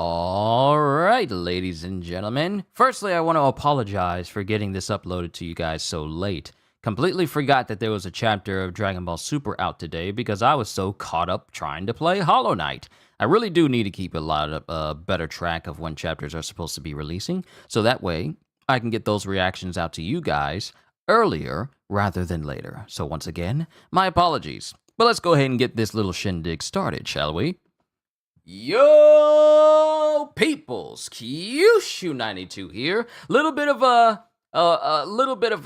All right, ladies and gentlemen. Firstly, I want to apologize for getting this uploaded to you guys so late. Completely forgot that there was a chapter of Dragon Ball Super out today because I was so caught up trying to play Hollow Knight. I really do need to keep a lot of better track of when chapters are supposed to be releasing, so that way I can get those reactions out to you guys earlier rather than later. So once again, my apologies. But let's go ahead and get this little shindig started, shall we? Yo, peoples, Kyushu92 here. Little bit of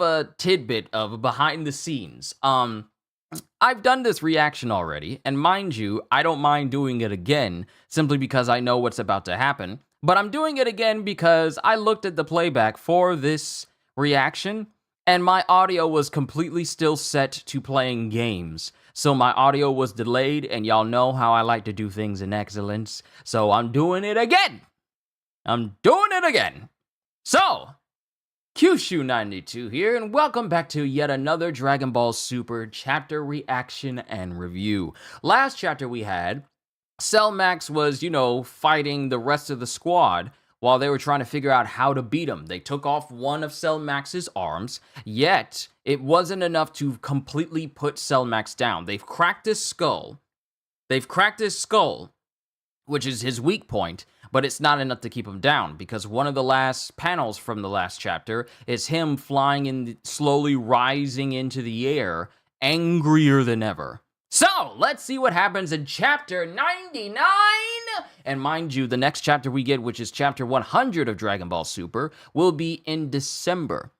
a tidbit of behind the scenes. I've done this reaction already, and mind you, I don't mind doing it again simply because I know what's about to happen. But I'm doing it again because I looked at the playback for this reaction, and my audio was completely still set to playing games. So my audio was delayed, and y'all know how I like to do things in excellence. So I'm doing it again. So, Kyushu92 here, and welcome back to yet another Dragon Ball Super chapter reaction and review. Last chapter we had, Cell Max was, fighting the rest of the squad while they were trying to figure out how to beat him. They took off one of Cell Max's arms, yet it wasn't enough to completely put Cell Max down. They've cracked his skull, which is his weak point, but it's not enough to keep him down, because one of the last panels from the last chapter is him flying and slowly rising into the air, angrier than ever. So, let's see what happens in chapter 99! And mind you, the next chapter we get, which is chapter 100 of Dragon Ball Super, will be in December.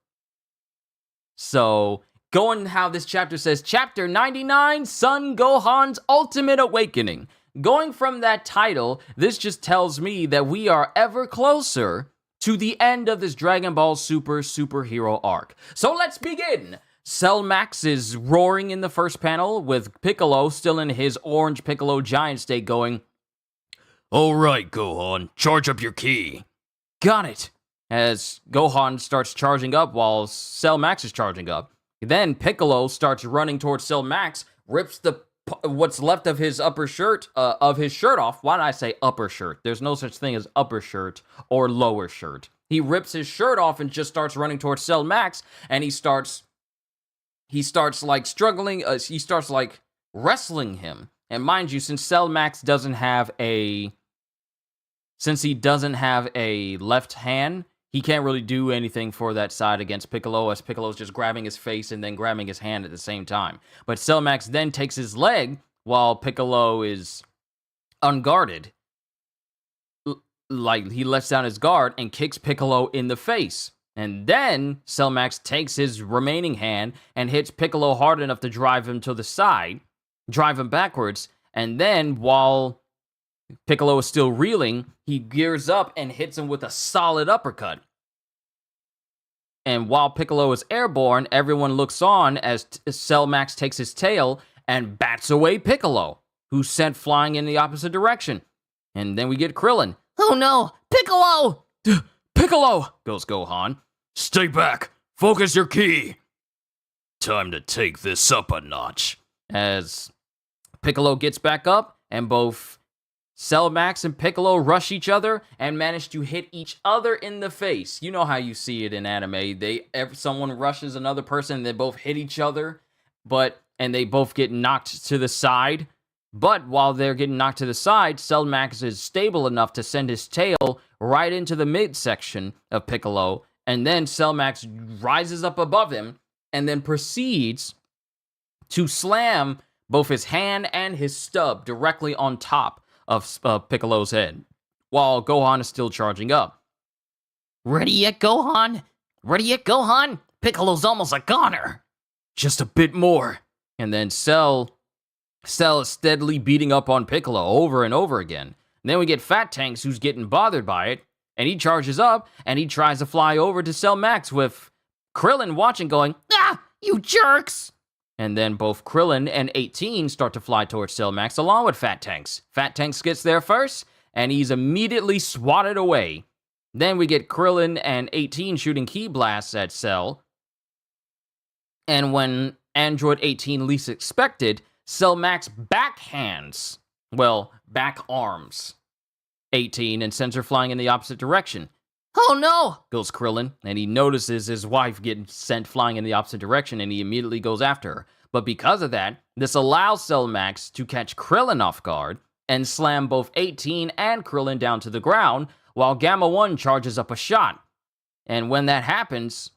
So, going how this chapter says, Chapter 99, Son Gohan's Ultimate Awakening. Going from that title, this just tells me that we are ever closer to the end of this Dragon Ball Super superhero arc. So let's begin! Cell Max is roaring in the first panel, with Piccolo still in his orange Piccolo giant state going, "Alright, Gohan, charge up your ki." Got it! As Gohan starts charging up while Cell Max is charging up. Then Piccolo starts running towards Cell Max, rips what's left of his upper shirt, off. Why did I say upper shirt? There's no such thing as upper shirt or lower shirt. He rips his shirt off and just starts running towards Cell Max, and he starts like struggling, he starts like wrestling him. And mind you, since Cell Max doesn't have a left hand, he can't really do anything for that side against Piccolo, as Piccolo's just grabbing his face and then grabbing his hand at the same time. But Cell Max then takes his leg while Piccolo is unguarded. Like, he lets down his guard and kicks Piccolo in the face. And then Cell Max takes his remaining hand and hits Piccolo hard enough to drive him to the side, drive him backwards, and then while Piccolo is still reeling, he gears up and hits him with a solid uppercut. And while Piccolo is airborne, everyone looks on as Cell Max takes his tail and bats away Piccolo, who's sent flying in the opposite direction. And then we get Krillin. "Oh no, Piccolo!" "Piccolo!" goes Gohan. "Stay back! Focus your ki!" "Time to take this up a notch." As Piccolo gets back up, and both Cell Max and Piccolo rush each other and manage to hit each other in the face. You know how you see it in anime. Someone rushes another person and they both hit each other, and they both get knocked to the side. But while they're getting knocked to the side, Cell Max is stable enough to send his tail right into the midsection of Piccolo, and then Cell Max rises up above him and then proceeds to slam both his hand and his stub directly on top of Piccolo's head, while Gohan is still charging up. "Ready yet, Gohan? Ready yet, Gohan? Piccolo's almost a goner." "Just a bit more." And then Cell is steadily beating up on Piccolo over and over again. And then we get Fat Tanks, who's getting bothered by it, and he charges up, and he tries to fly over to Cell Max with Krillin watching going, "Ah, you jerks!" And then both Krillin and 18 start to fly towards Cell Max along with Fat Tanks. Fat Tanks gets there first, and he's immediately swatted away. Then we get Krillin and 18 shooting ki blasts at Cell. And when Android 18 least expected, Cell Max back arms 18 and sends her flying in the opposite direction. "Oh no!" goes Krillin, and he notices his wife getting sent flying in the opposite direction, and he immediately goes after her. But because of that, this allows Cell Max to catch Krillin off guard and slam both 18 and Krillin down to the ground, while Gamma 1 charges up a shot. And when that happens,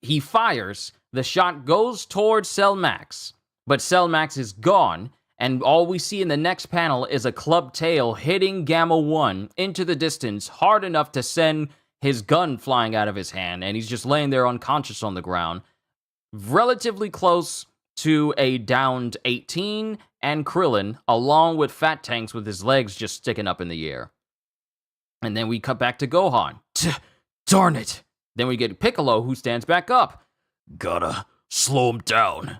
he fires. The shot goes towards Cell Max, but Cell Max is gone, and all we see in the next panel is a club tail hitting Gamma 1 into the distance hard enough to send his gun flying out of his hand, and he's just laying there unconscious on the ground, relatively close to a downed 18 and Krillin, along with Fat Tanks with his legs just sticking up in the air. And then we cut back to Gohan. Darn it! Then we get Piccolo, who stands back up. Gotta slow him down.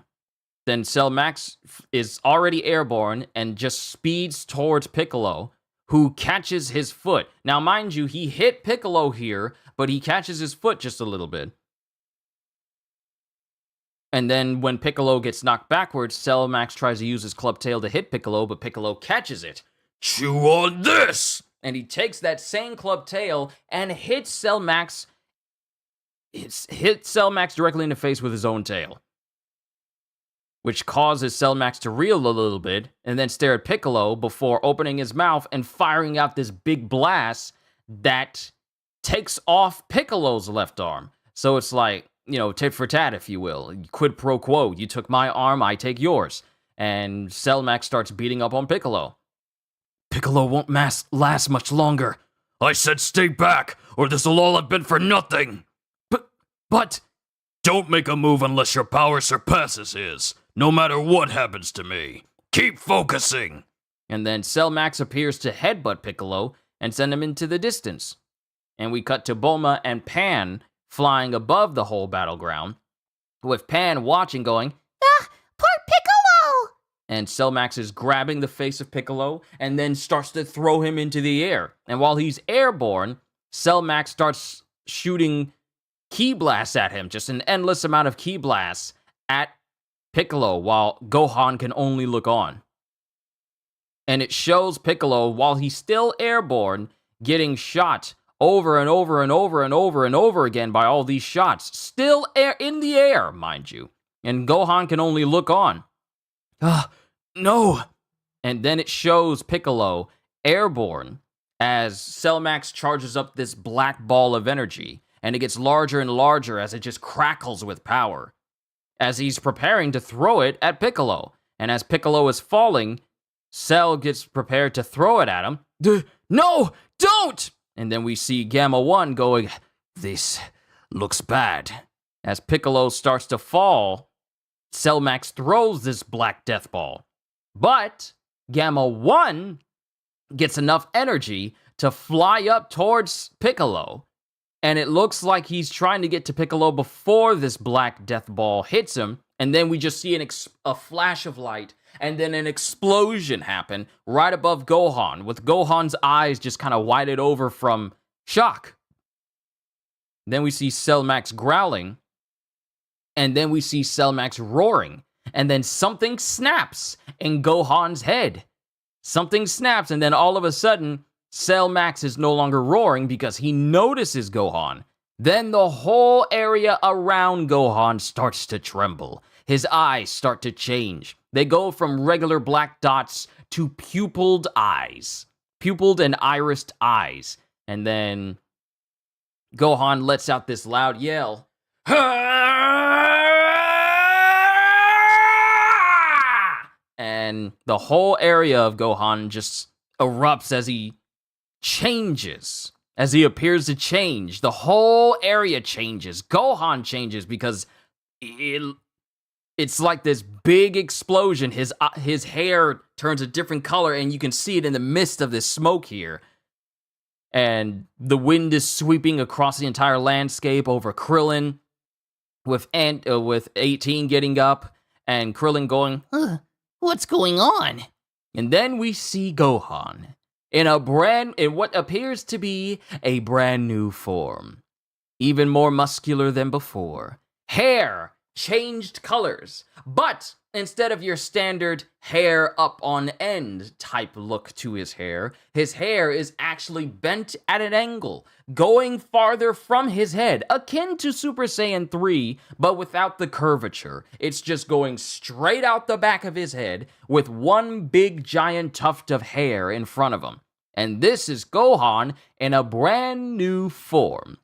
Then Cell Max is already airborne and just speeds towards Piccolo, who catches his foot. Now, mind you, he hit Piccolo here, but he catches his foot just a little bit. And then when Piccolo gets knocked backwards, Cell Max tries to use his club tail to hit Piccolo, but Piccolo catches it. Chew on this! And he takes that same club tail and hits Cell Max directly in the face with his own tail, which causes Cell Max to reel a little bit and then stare at Piccolo before opening his mouth and firing out this big blast that takes off Piccolo's left arm. So it's like, tit for tat, if you will. Quid pro quo. You took my arm, I take yours. And Cell Max starts beating up on Piccolo. Piccolo won't last much longer. I said stay back, or this'll all have been for nothing. But... Don't make a move unless your power surpasses his, no matter what happens to me. Keep focusing. And then Cell Max appears to headbutt Piccolo and send him into the distance. And we cut to Bulma and Pan flying above the whole battleground, with Pan watching going, poor Piccolo! And Cell Max is grabbing the face of Piccolo and then starts to throw him into the air. And while he's airborne, Cell Max starts shooting ki blasts at him, just an endless amount of ki blasts at Piccolo, while Gohan can only look on. And it shows Piccolo, while he's still airborne, getting shot over and over and over and over and over again by all these shots, still in the air, mind you. And Gohan can only look on. No! And then it shows Piccolo airborne as Cell Max charges up this black ball of energy, and it gets larger and larger as it just crackles with power, as he's preparing to throw it at Piccolo. And as Piccolo is falling, Cell gets prepared to throw it at him. No! Don't! And then we see Gamma 1 going, this looks bad. As Piccolo starts to fall, Cell Max throws this black death ball. But Gamma 1 gets enough energy to fly up towards Piccolo. And it looks like he's trying to get to Piccolo before this black death ball hits him. And then we just see a flash of light and then an explosion happen right above Gohan, with Gohan's eyes just kind of whited over from shock. Then we see Cell Max growling, and then we see Cell Max roaring, and then something snaps in Gohan's head. Something snaps, and then all of a sudden, Cell Max is no longer roaring because he notices Gohan. Then the whole area around Gohan starts to tremble. His eyes start to change. They go from regular black dots to pupilled eyes. Pupilled and irised eyes. And then Gohan lets out this loud yell. And the whole area of Gohan just erupts as he changes. As he appears to change, the whole area changes. Gohan changes because it's like this big explosion. His hair turns a different color, and you can see it in the midst of this smoke here. And the wind is sweeping across the entire landscape over Krillin, with 18 getting up, and Krillin going, what's going on? And then we see Gohan in what appears to be a brand new form, even more muscular than before. Hair changed colors. But instead of your standard hair up on end type look to his hair is actually bent at an angle, going farther from his head, akin to Super Saiyan 3, but without the curvature. It's just going straight out the back of his head with one big giant tuft of hair in front of him. And this is Gohan in a brand new form.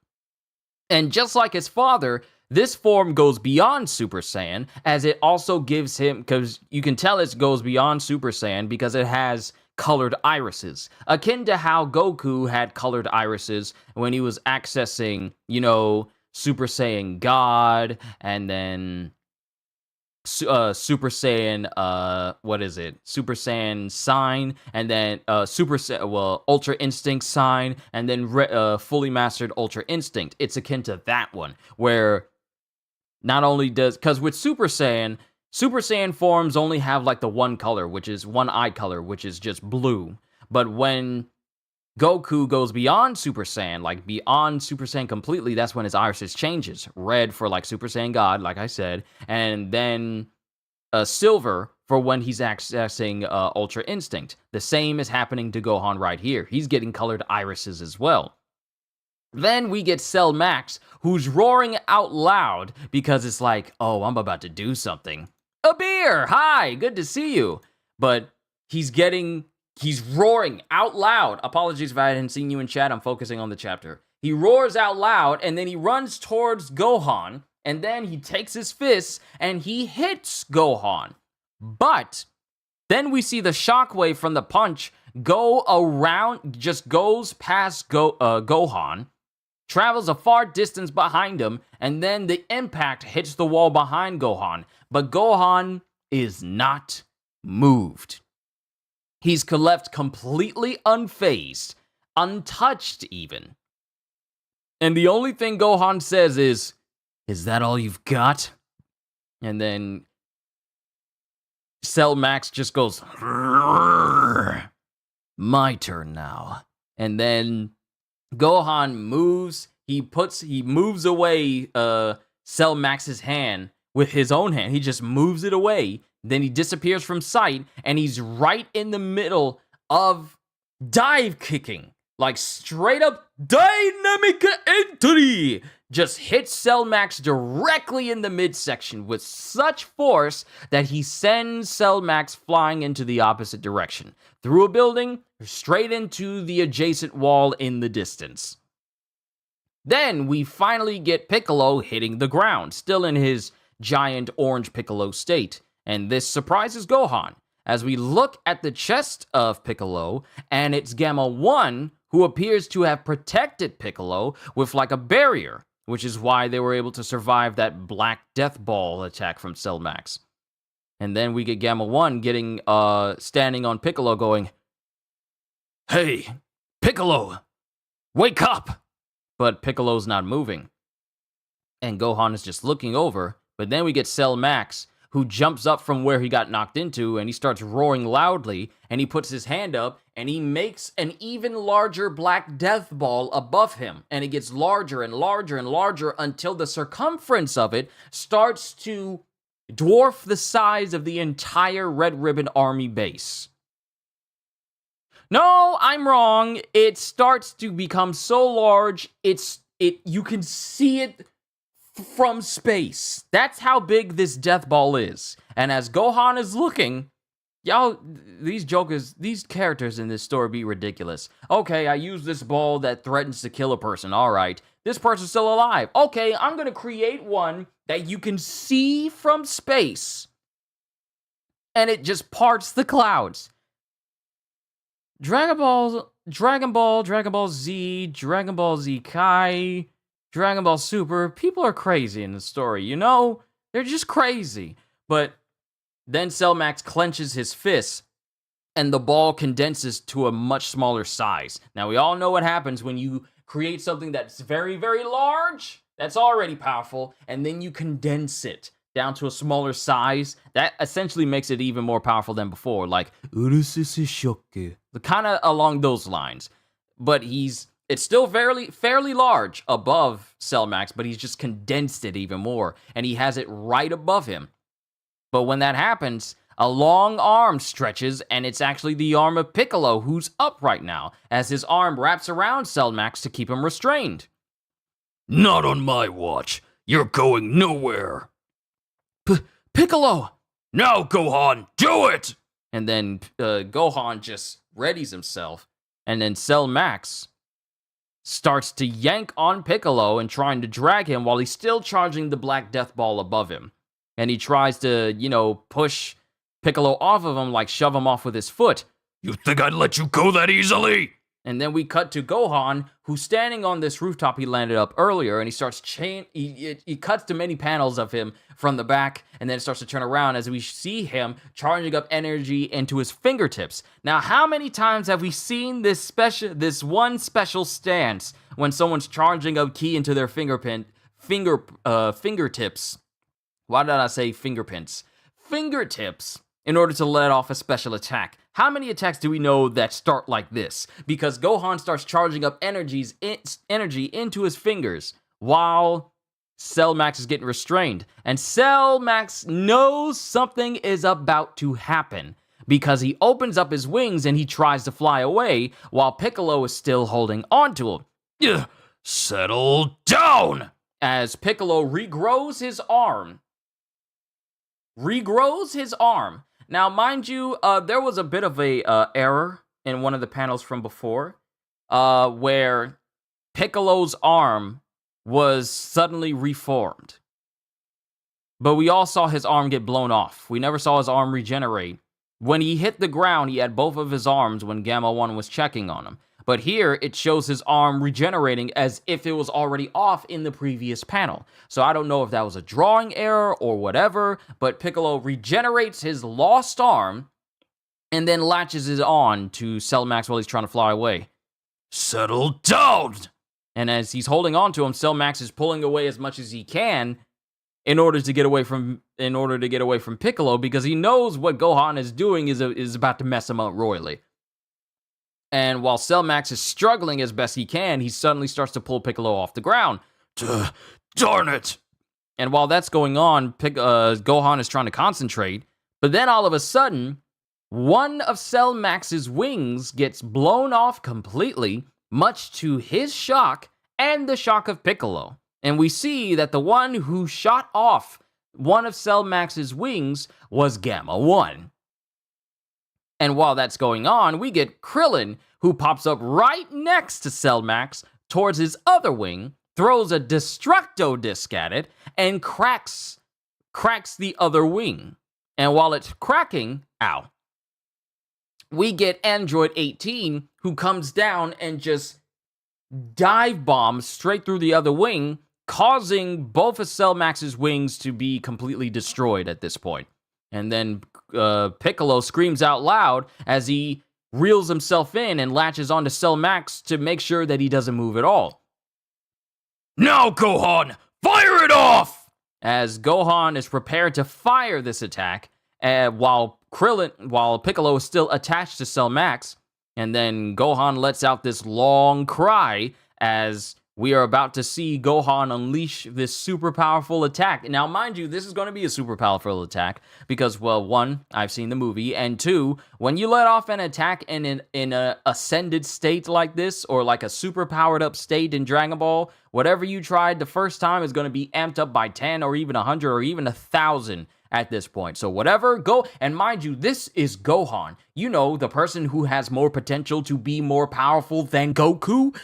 And just like his father, this form goes beyond Super Saiyan, as it also gives him, because you can tell it goes beyond Super Saiyan because it has colored irises, akin to how Goku had colored irises when he was accessing, Super Saiyan God, and then Super Saiyan, Super Saiyan Sign, and then Ultra Instinct Sign, and then fully mastered Ultra Instinct. It's akin to that one, where not only because with Super Saiyan forms only have like the one color, which is one eye color, which is just blue. But when Goku goes beyond Super Saiyan, like beyond Super Saiyan completely, that's when his irises changes. Red for like Super Saiyan God, like I said, and then silver for when he's accessing Ultra Instinct. The same is happening to Gohan right here. He's getting colored irises as well. Then we get Cell Max, who's roaring out loud because it's like, oh, I'm about to do something. A beer! Hi, good to see you. But he's roaring out loud. Apologies if I hadn't seen you in chat. I'm focusing on the chapter. He roars out loud, and then he runs towards Gohan, and then he takes his fists, and he hits Gohan. But then we see the shockwave from the punch go around, just goes past Gohan, travels a far distance behind him, and then the impact hits the wall behind Gohan. But Gohan is not moved. He's left completely unfazed, untouched even. And the only thing Gohan says is that all you've got? And then Cell Max just goes, my turn now. And then Gohan moves, he moves away Cell Max's hand with his own hand. He just moves it away. Then he disappears from sight, and he's right in the middle of dive kicking. Like straight up dynamic entry! Just hits Cell Max directly in the midsection with such force that he sends Cell Max flying into the opposite direction. Through a building, straight into the adjacent wall in the distance. Then we finally get Piccolo hitting the ground, still in his giant orange Piccolo state. And this surprises Gohan, as we look at the chest of Piccolo, and it's Gamma 1 who appears to have protected Piccolo with like a barrier, which is why they were able to survive that black death ball attack from Cell Max. And then we get Gamma 1 standing on Piccolo going, hey, Piccolo, wake up! But Piccolo's not moving. And Gohan is just looking over, but then we get Cell Max, who jumps up from where he got knocked into, and he starts roaring loudly, and he puts his hand up, and he makes an even larger black death ball above him, and it gets larger and larger and larger until the circumference of it starts to dwarf the size of the entire Red Ribbon Army base. No, I'm wrong. It starts to become so large, you can see it from space. That's how big this death ball is. And as Gohan is looking, these characters in this story be ridiculous. Okay, I use this ball that threatens to kill a person. All right, this person's still alive. Okay, I'm gonna create one that you can see from space, and it just parts the clouds. Dragon Ball Z, Dragon Ball Z Kai, Dragon Ball Super, people are crazy in the story, They're just crazy. But then Cell Max clenches his fists, and the ball condenses to a much smaller size. Now, we all know what happens when you create something that's very, very large, that's already powerful, and then you condense it down to a smaller size. That essentially makes it even more powerful than before, like, kind of along those lines. But he's It's still fairly large above Cell Max, but he's just condensed it even more, and he has it right above him. But when that happens, a long arm stretches, and it's actually the arm of Piccolo who's up right now, as his arm wraps around Cell Max to keep him restrained. Not on my watch. You're going nowhere. Piccolo! Now, Gohan, do it! And then Gohan just readies himself, and then Cell Max starts to yank on Piccolo and trying to drag him while he's still charging the Black Death Ball above him. And he tries to, push Piccolo off of him, like shove him off with his foot. You think I'd let you go that easily? And then we cut to Gohan, who's standing on this rooftop he landed up earlier, and he starts he cuts to many panels of him from the back, and then it starts to turn around as we see him charging up energy into his fingertips. Now, how many times have we seen this one special stance when someone's charging up ki into their fingertips? Why did I say fingerprints? Fingertips, in order to let off a special attack. How many attacks do we know that start like this? Because Gohan starts charging up energy into his fingers while Cell Max is getting restrained. And Cell Max knows something is about to happen because he opens up his wings and he tries to fly away while Piccolo is still holding onto him. Settle down! As Piccolo regrows his arm. Now, mind you, there was a bit of a error in one of the panels from before, where Piccolo's arm was suddenly reformed. But we all saw his arm get blown off. We never saw his arm regenerate. When he hit the ground, he had both of his arms when Gamma 1 was checking on him. But here, it shows his arm regenerating as if it was already off in the previous panel. So I don't know if that was a drawing error or whatever, but Piccolo regenerates his lost arm and then latches it on to Cell Max while he's trying to fly away. Settle down! And as he's holding on to him, Cell Max is pulling away as much as he can in order to get away from Piccolo, because he knows what Gohan is doing is about to mess him up royally. And while Cell Max is struggling as best he can, he suddenly starts to pull Piccolo off the ground. Darn it! And while that's going on, Gohan is trying to concentrate. But then all of a sudden, one of Cell Max's wings gets blown off completely, much to his shock and the shock of Piccolo. And we see that the one who shot off one of Cell Max's wings was Gamma 1. And while that's going on, we get Krillin, who pops up right next to Cell Max towards his other wing, throws a Destructo Disc at it, and cracks the other wing. And while it's cracking, we get Android 18, who comes down and just dive bombs straight through the other wing, causing both of Cell Max's wings to be completely destroyed at this point. And then Piccolo screams out loud as he reels himself in and latches onto Cell Max to make sure that he doesn't move at all. Now, Gohan, fire it off! As Gohan is prepared to fire this attack, while Piccolo is still attached to Cell Max, and then Gohan lets out this long cry as we are about to see Gohan unleash this super powerful attack. Now, mind you, this is going to be a super powerful attack because, well, one, I've seen the movie, and two, when you let off an attack in an ascended state like this, or like a super powered up state in Dragon Ball, whatever you tried the first time is going to be amped up by 10 or even 100 or even 1,000 at this point. So whatever, go, and mind you, this is Gohan. You know, the person who has more potential to be more powerful than Goku.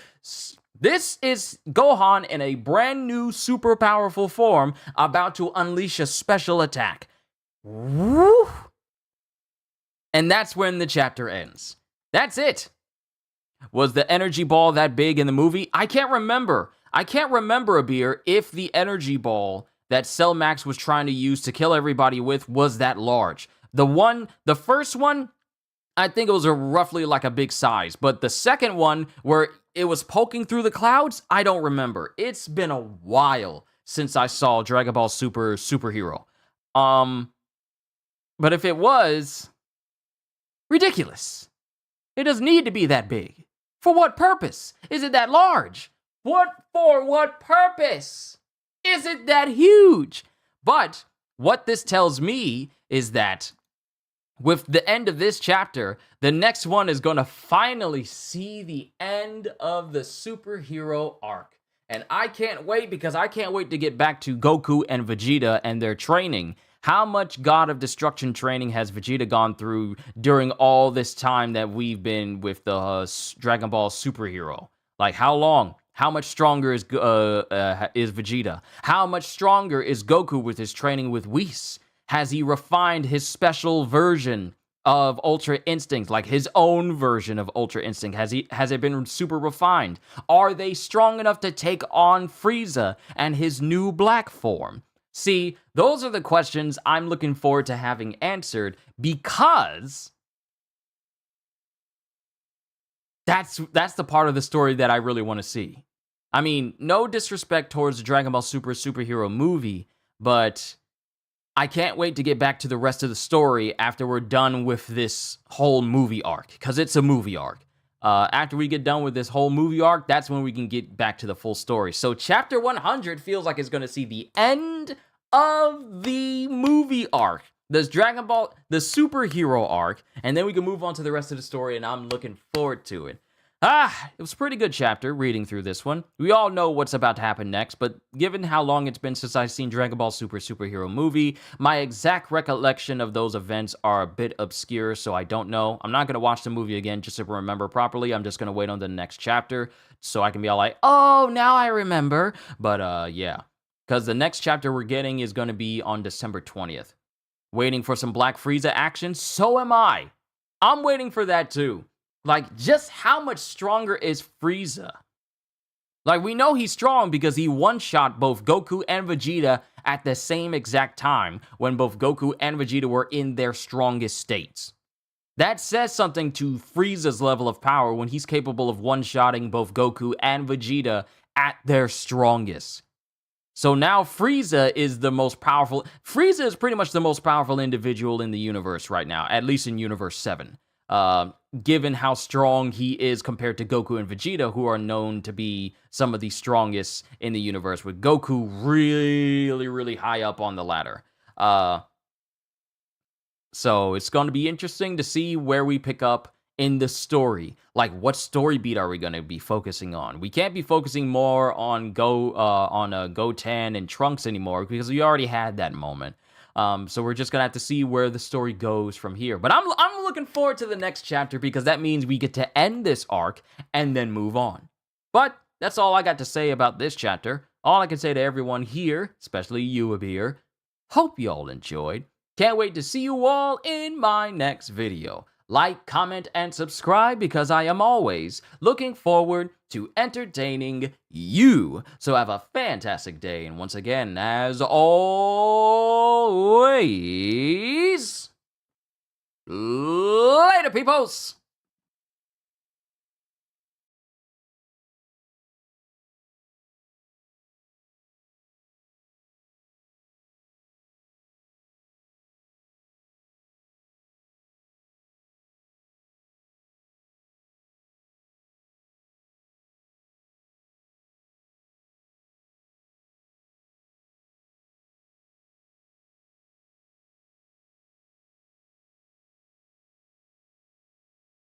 This is Gohan in a brand new super powerful form about to unleash a special attack. Woo! And that's when the chapter ends. That's it. Was the energy ball that big in the movie? I can't remember, Abir, if the energy ball that Cell Max was trying to use to kill everybody with was that large. The first one, I think it was roughly like a big size, but the second one where it was poking through the clouds, I don't remember. It's been a while since I saw Dragon Ball Superhero. But if it was, ridiculous. It doesn't need to be that big. For what purpose? Is it that large? For what purpose? Is it that huge? But what this tells me is that with the end of this chapter, the next one is going to finally see the end of the superhero arc. And I can't wait, because I can't wait to get back to Goku and Vegeta and their training. How much God of Destruction training has Vegeta gone through during all this time that we've been with the Dragon Ball superhero? Like, how long? How much stronger is Vegeta? How much stronger is Goku with his training with Whis? Has he refined his special version of Ultra Instinct, like his own version of Ultra Instinct? Has it been super refined? Are they strong enough to take on Frieza and his new black form? See, those are the questions I'm looking forward to having answered, because that's the part of the story that I really want to see. I mean, no disrespect towards the Dragon Ball Super superhero movie, but I can't wait to get back to the rest of the story after we're done with this whole movie arc, because it's a movie arc. After we get done with this whole movie arc, that's when we can get back to the full story. So chapter 100 feels like it's going to see the end of the movie arc. There's Dragon Ball, the superhero arc, and then we can move on to the rest of the story, and I'm looking forward to it. It was a pretty good chapter reading through this one. We all know what's about to happen next, but given how long it's been since I've seen Dragon Ball Super superhero movie, my exact recollection of those events are a bit obscure, so I don't know. I'm not going to watch the movie again just to remember properly. I'm just going to wait on the next chapter so I can be all like, oh, now I remember. But yeah, because the next chapter we're getting is going to be on December 20th. Waiting for some Black Frieza action? So am I. I'm waiting for that too. Like, just how much stronger is Frieza? Like, we know he's strong because he one-shot both Goku and Vegeta at the same exact time when both Goku and Vegeta were in their strongest states. That says something to Frieza's level of power when he's capable of one-shotting both Goku and Vegeta at their strongest. So now Frieza is the most powerful. Frieza is pretty much the most powerful individual in the universe right now, at least in Universe 7. Given how strong he is compared to Goku and Vegeta, who are known to be some of the strongest in the universe, with Goku really, really high up on the ladder. So it's going to be interesting to see where we pick up in the story. Like, what story beat are we going to be focusing on? We can't be focusing more on Goten and Trunks anymore, because we already had that moment. So we're just gonna have to see where the story goes from here. But I'm looking forward to the next chapter, because that means we get to end this arc and then move on. But that's all I got to say about this chapter. All I can say to everyone here, especially you, Abir, hope y'all enjoyed. Can't wait to see you all in my next video. Like, comment, and subscribe, because I am always looking forward to entertaining you. So have a fantastic day, and once again, as always, later, peoples!